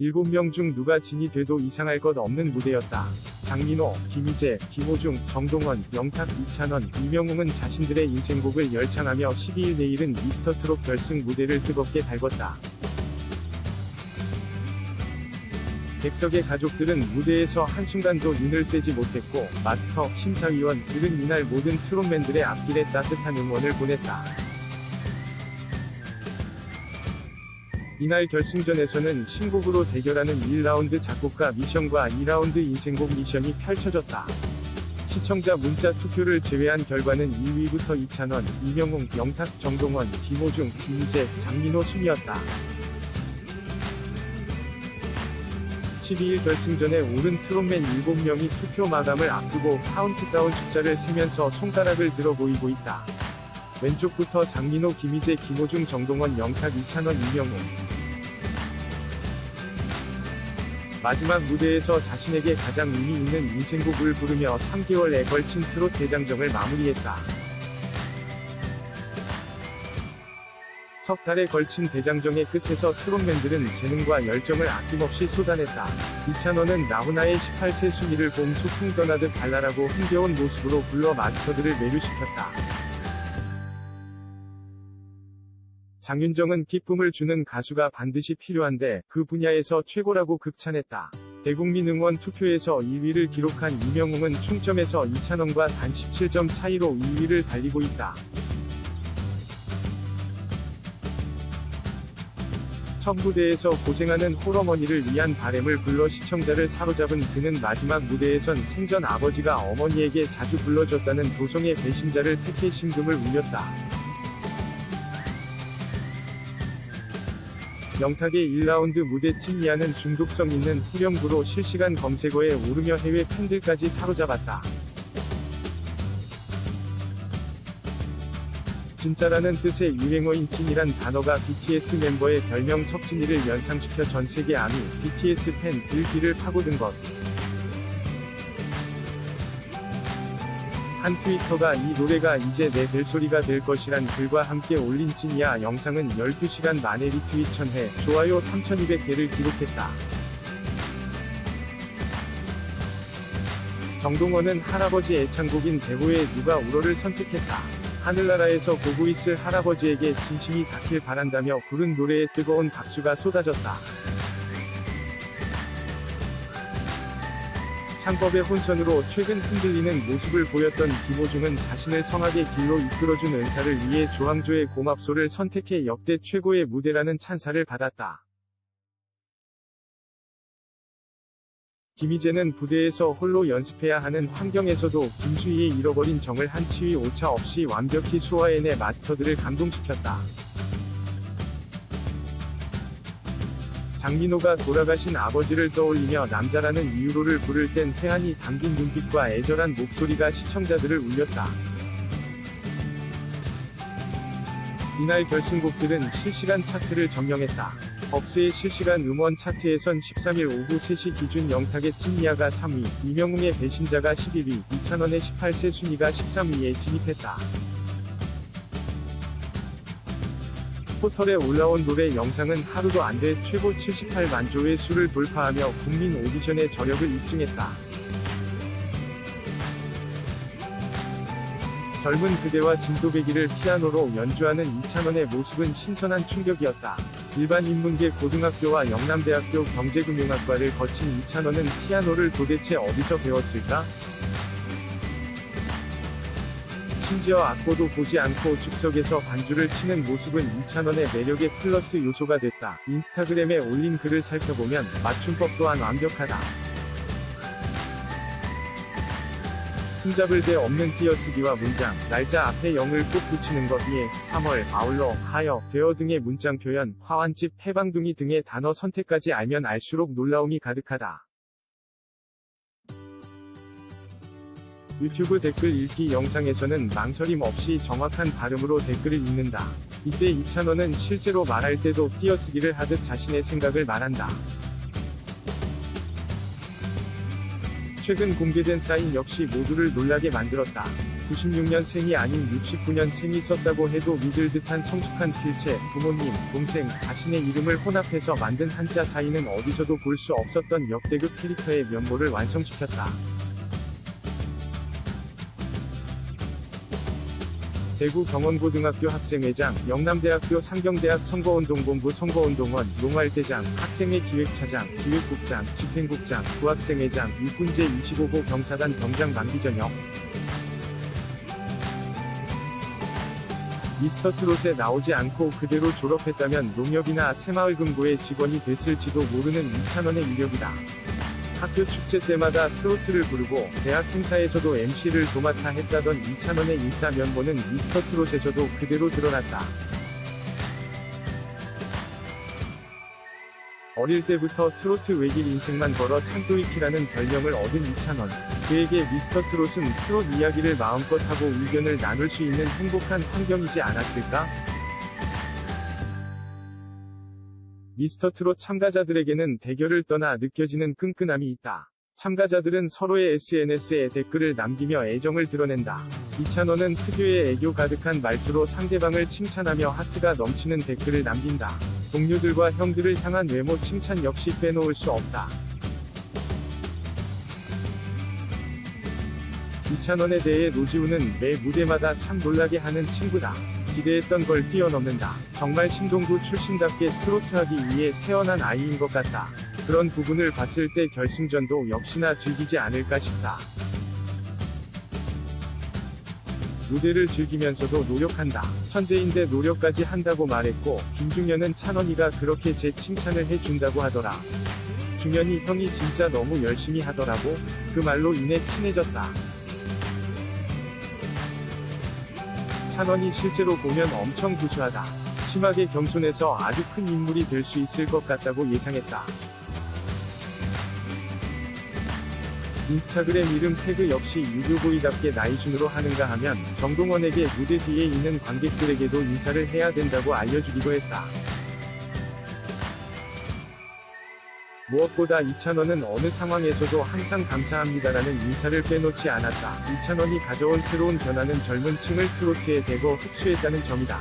7명 중 누가 진이 돼도 이상할 것 없는 무대였다. 장민호, 김희재, 김호중, 정동원, 영탁, 이찬원, 이명웅은 자신들의 인생곡을 열창하며 12일 내일은 미스터트롯 결승 무대를 뜨겁게 달궜다. 객석의 가족들은 무대에서 한순간도 눈을 떼지 못했고, 마스터, 심사위원들은 이날 모든 트롯맨들의 앞길에 따뜻한 응원을 보냈다. 이날 결승전에서는 신곡으로 대결하는 1라운드 작곡가 미션과 2라운드 인생곡 미션이 펼쳐졌다. 시청자 문자 투표를 제외한 결과는 2위부터 이찬원, 이명웅, 영탁, 정동원, 김호중, 김희재, 장민호 순이었다. 12일 결승전에 오른 트롯맨 7명이 투표 마감을 앞두고 카운트다운 숫자를 세면서 손가락을 들어 보이고 있다. 왼쪽부터 장민호, 김희재, 김호중, 정동원, 영탁, 이찬원, 이명웅. 마지막 무대에서 자신에게 가장 의미 있는 인생곡을 부르며 3개월에 걸친 트롯 대장정을 마무리했다. 석 달에 걸친 대장정의 끝에서 트롯맨들은 재능과 열정을 아낌없이 쏟아냈다. 이찬원은 나훈아의 18세 순위를 봄 소풍 떠나듯 발랄하고 흥겨운 모습으로 불러 마스터들을 매료시켰다. 장윤정은 기쁨을 주는 가수가 반드시 필요한데 그 분야에서 최고라고 극찬했다. 대국민 응원 투표에서 2위를 기록한 이명웅은 총점에서 이찬원과 단 17점 차이로 2위를 달리고 있다. 첫 무대에서 고생하는 홀어머니를 위한 바램을 불러 시청자를 사로잡은 그는 마지막 무대에선 생전 아버지가 어머니에게 자주 불러줬다는 도성의 배신자를 택해 심금을 울렸다. 영탁의 1라운드 무대 찐이야는 중독성 있는 후렴구로 실시간 검색어에 오르며 해외 팬들까지 사로잡았다. 진짜라는 뜻의 유행어인 찐이란 단어가 BTS 멤버의 별명 석진이를 연상시켜 전 세계 아미, BTS 팬들 귀를 파고든 것. 한 트위터가 이 노래가 이제 내 벨소리가 될 것이란 글과 함께 올린 찐이야 영상은 12시간 만에 리트윗 1000회, 좋아요 3200개를 기록했다. 정동원은 할아버지 애창곡인 대호의 누가 울어를 선택했다. 하늘나라에서 보고 있을 할아버지에게 진심이 닿길 바란다며 부른 노래에 뜨거운 박수가 쏟아졌다. 창법의 혼선으로 최근 흔들리는 모습을 보였던 김호중은 자신을 성악의 길로 이끌어준 은사를 위해 조항조의 고맙소를 선택해 역대 최고의 무대라는 찬사를 받았다. 김희재는 부대에서 홀로 연습해야 하는 환경에서도 김수희의 잃어버린 정을 한 치위 오차 없이 완벽히 소화해내 마스터들을 감동시켰다. 장민호가 돌아가신 아버지를 떠올리며 남자라는 이유로를 부를 땐 회한이 담긴 눈빛과 애절한 목소리가 시청자들을 울렸다. 이날 결승곡들은 실시간 차트를 점령했다. 벅스의 실시간 음원 차트에선 13일 오후 3시 기준 영탁의 찐이야가 3위, 이명웅의 배신자가 11위, 이찬원의 18세 순위가 13위에 진입했다. 포털에 올라온 노래 영상은 하루도 안 돼 최고 78만 조회 수를 돌파하며 국민 오디션의 저력을 입증했다. 젊은 그대와 진또배기를 피아노로 연주하는 이찬원의 모습은 신선한 충격이었다. 일반 인문계 고등학교와 영남대학교 경제금융학과를 거친 이찬원은 피아노를 도대체 어디서 배웠을까? 심지어 악보도 보지 않고 즉석에서 반주를 치는 모습은 이찬원의 매력의 플러스 요소가 됐다. 인스타그램에 올린 글을 살펴보면 맞춤법 또한 완벽하다. 흠잡을 데 없는 띄어쓰기와 문장, 날짜 앞에 0을 꼭 붙이는 것, 예, 3월, 아울러, 하여, 되어 등의 문장 표현, 화환집, 해방둥이 등의 단어 선택까지 알면 알수록 놀라움이 가득하다. 유튜브 댓글 읽기 영상에서는 망설임 없이 정확한 발음으로 댓글을 읽는다. 이때 이찬원은 실제로 말할 때도 띄어쓰기를 하듯 자신의 생각을 말한다. 최근 공개된 사인 역시 모두를 놀라게 만들었다. 96년생이 아닌 69년생이 썼다고 해도 믿을 듯한 성숙한 필체, 부모님, 동생, 자신의 이름을 혼합해서 만든 한자 사이는 어디서도 볼 수 없었던 역대급 캐릭터의 면모를 완성시켰다. 대구 경원고등학교 학생회장, 영남대학교 상경대학 선거운동본부 선거운동원, 농활대장, 학생회 기획차장, 기획국장, 집행국장, 부학생회장, 육군제 25호 경사단 병장 만기 전역. 미스터트롯에 나오지 않고 그대로 졸업했다면 농협이나 새마을금고의 직원이 됐을지도 모르는 이찬원의 이력이다. 학교 축제 때마다 트로트를 부르고 대학 행사에서도 MC를 도맡아 했다던 이찬원의 인싸 면모는 미스터트롯에서도 그대로 드러났다. 어릴 때부터 트로트 외길 인생만 걸어 창도이키라는 별명을 얻은 이찬원. 그에게 미스터트롯은 트롯 이야기를 마음껏 하고 의견을 나눌 수 있는 행복한 환경이지 않았을까? 미스터트롯 참가자들에게는 대결을 떠나 느껴지는 끈끈함이 있다. 참가자들은 서로의 SNS에 댓글을 남기며 애정을 드러낸다. 이찬원은 특유의 애교 가득한 말투로 상대방을 칭찬하며 하트가 넘치는 댓글을 남긴다. 동료들과 형들을 향한 외모 칭찬 역시 빼놓을 수 없다. 이찬원에 대해 노지우는 매 무대마다 참 놀라게 하는 친구다. 기대했던 걸 뛰어넘는다. 정말 신동구 출신답게 트로트하기 위해 태어난 아이인 것 같다. 그런 부분을 봤을 때 결승전도 역시나 즐기지 않을까 싶다. 무대를 즐기면서도 노력한다. 천재인데 노력까지 한다고 말했고, 김중현은 찬원이가 그렇게 제 칭찬을 해준다고 하더라. 중현이 형이 진짜 너무 열심히 하더라고. 그 말로 인해 친해졌다. 찬원이 실제로 보면 엄청 구수하다. 심하게 겸손해서 아주 큰 인물이 될 수 있을 것 같다고 예상했다. 인스타그램 이름 태그 역시 유교보이답게 나이순으로 하는가 하면 정동원에게 무대 뒤에 있는 관객들에게도 인사를 해야 된다고 알려주기도 했다. 무엇보다 이찬원은 어느 상황에서도 항상 감사합니다라는 인사를 빼놓지 않았다. 이찬원이 가져온 새로운 변화는 젊은 층을 트로트에 대거 흡수했다는 점이다.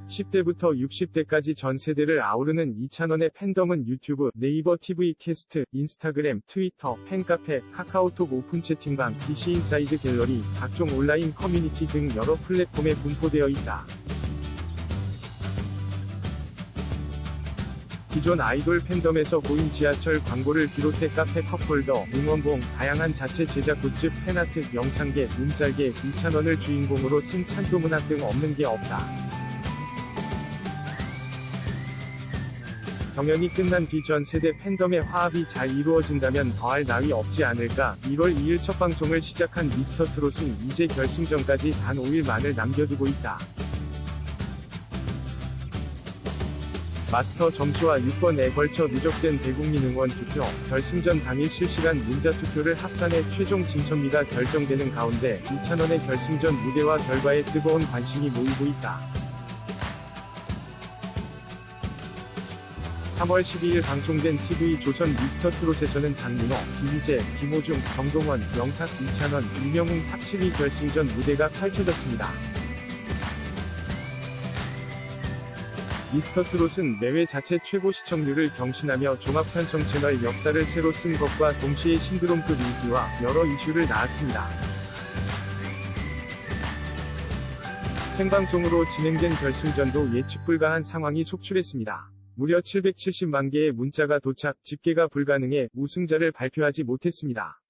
10대부터 60대까지 전 세대를 아우르는 이찬원의 팬덤은 유튜브, 네이버 TV 캐스트, 인스타그램, 트위터, 팬카페, 카카오톡 오픈 채팅방, DC인사이드 갤러리, 각종 온라인 커뮤니티 등 여러 플랫폼에 분포되어 있다. 기존 아이돌 팬덤에서 보인 지하철 광고를 비롯해 카페 컵홀더, 응원봉, 다양한 자체 제작 굿즈, 팬아트, 영상계, 문짤계, 이찬원을 주인공으로 쓴 찬도문학 등 없는 게 없다. 경연이 끝난 뒤 전 세대 팬덤의 화합이 잘 이루어진다면 더할 나위 없지 않을까. 1월 2일 첫 방송을 시작한 미스터트롯은 이제 결승전까지 단 5일만을 남겨두고 있다. 마스터 점수와 6번에 걸쳐 누적된 대국민 응원 투표, 결승전 당일 실시간 문자 투표를 합산해 최종 진천미가 결정되는 가운데 이찬원의 결승전 무대와 결과에 뜨거운 관심이 모이고 있다. 3월 12일 방송된 TV조선 미스터트롯에서는 장민호, 김희재, 김호중, 정동원, 영탁, 이찬원, 이명웅 탑 7위 결승전 무대가 펼쳐졌습니다. 미스터트롯은 매회 자체 최고 시청률을 경신하며 종합편성 채널 역사를 새로 쓴 것과 동시에 신드롬급 인기와 여러 이슈를 낳았습니다. 생방송으로 진행된 결승전도 예측 불가한 상황이 속출했습니다. 무려 770만 개의 문자가 도착, 집계가 불가능해 우승자를 발표하지 못했습니다.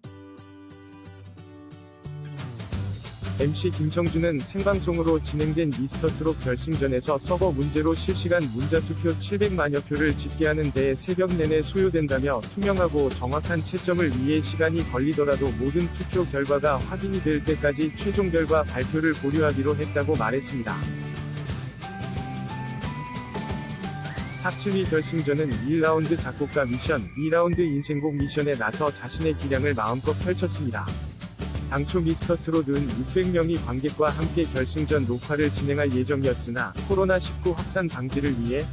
MC 김성준은 생방송으로 진행된 미스터트롯 결승전에서 서버 문제로 실시간 문자투표 700만여 표를 집계하는 데에 새벽 내내 소요된다며 투명하고 정확한 채점을 위해 시간이 걸리더라도 모든 투표 결과가 확인이 될 때까지 최종 결과 발표를 보류하기로 했다고 말했습니다. 탑 7위 결승전은 1라운드 작곡가 미션, 2라운드 인생곡 미션에 나서 자신의 기량을 마음껏 펼쳤습니다. 당초 미스터트롯은 600명이 관객과 함께 결승전 녹화를 진행할 예정이었으나 코로나19 확산 방지를 위해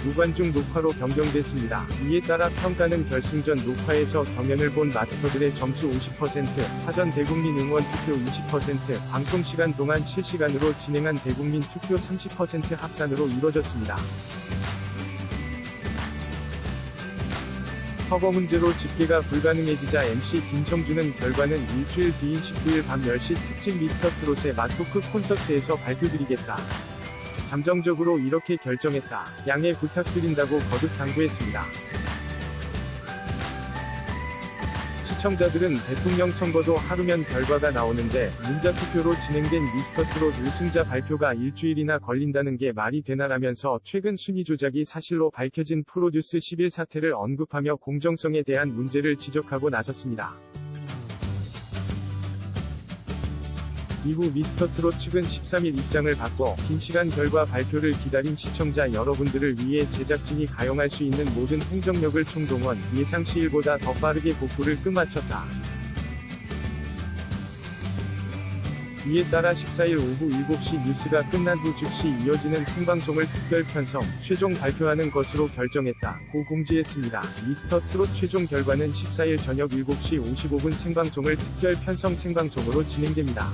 무관중 녹화로 변경됐습니다. 이에 따라 평가는 결승전 녹화에서 경연을 본 마스터들의 점수 50%, 사전 대국민 응원 투표 20%, 방송시간 동안 실시간으로 진행한 대국민 투표 30% 합산으로 이뤄졌습니다. 서거 문제로 집계가 불가능해지자 MC 김성주는 결과는 일주일 뒤인 19일 밤 10시 특집 미스터트롯의 맛토크 콘서트에서 발표드리겠다. 잠정적으로 이렇게 결정했다. 양해 부탁드린다고 거듭 당부했습니다. 시청자들은 대통령 선거도 하루면 결과가 나오는데 문자투표로 진행된 미스터트롯 우승자 발표가 일주일이나 걸린다는 게 말이 되나라면서 최근 순위 조작이 사실로 밝혀진 프로듀스 11 사태를 언급하며 공정성에 대한 문제를 지적하고 나섰습니다. 이후 미스터트롯 측은 13일 입장을 바꿔 긴 시간 결과 발표를 기다린 시청자 여러분들을 위해 제작진이 가용할 수 있는 모든 행정력을 총동원, 예상 시일보다 더 빠르게 복구를 끝마쳤다. 이에 따라 14일 오후 7시 뉴스가 끝난 후 즉시 이어지는 생방송을 특별 편성, 최종 발표하는 것으로 결정했다.고 공지했습니다. 미스터트롯 최종 결과는 14일 저녁 7시 55분 생방송을 특별 편성 생방송으로 진행됩니다.